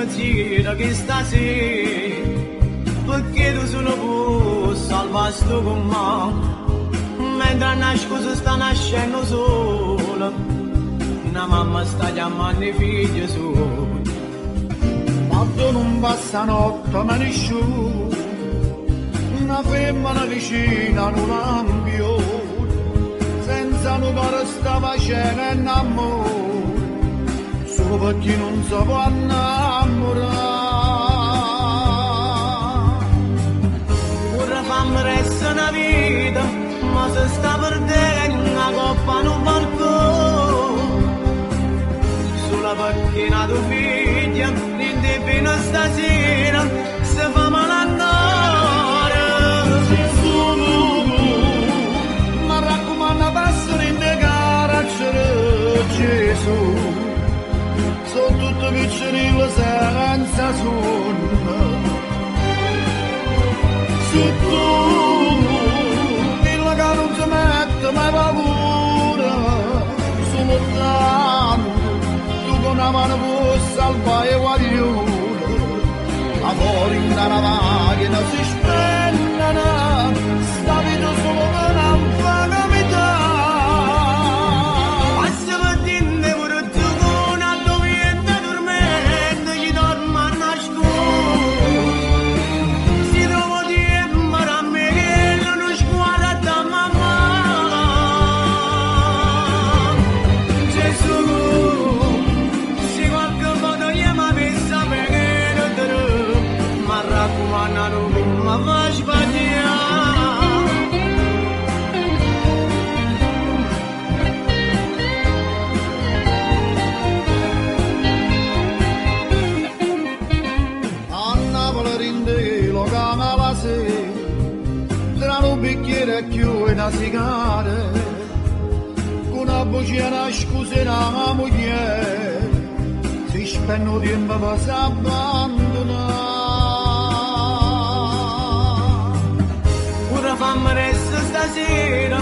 pensiero che stasera, perché tu solo puoi salvare sto con me, mentre nascosto sta nascendo sola, una mamma sta chiamando i figli suoi. Quando non passa notte ma nessuno, una femmina vicina non ambio, senza un cuore sta facendo innamore, solo perché non si può innamorare. Ora fammi resta una vita, ma se sta perdendo una coppa non balcone, solo perché una tua figlia, niente fino a stasera, se fa malannare. Ma raccomando passare in de carcere, Gesù, sono tutte piccine senza sonno. Se tu, quella che non si mette mai paura, sono tanto, tu con una mano puoi salvare i guaglioni, amore in una macchina si spendono, sta vita solo per una vagabità. Basta per dire pure tu con una dovente dormente, gli dormo a nascosto. Si trovo tempo a me che non sguarda da mamma. Gesù, se qualche volta gli mi avesse sapere, ma raccomando non mi fa sbagliare. A Napoli rinde lo chiama la sera, tra un bicchiere e più e una sigara, con una voce e una scusa e una moglie, si spende tempo per s'abbandonare. Ora fammi resta stasera,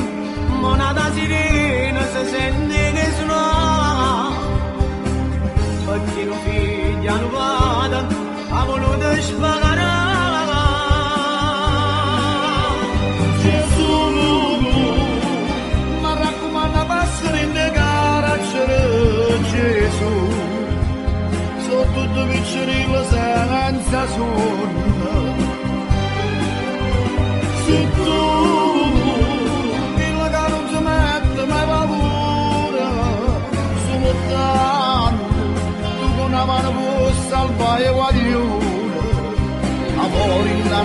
monata sirena si sente che suona, perché lo figlio non vada, ha voluto spagare. Gesù, mi raccomando passare in de carcere, Gesù, sono tutte piccine senza sonno. Se tu, quella che non si mette mai paura, sono tanto, tu con una mano puoi salvare i guaglioni, amore in una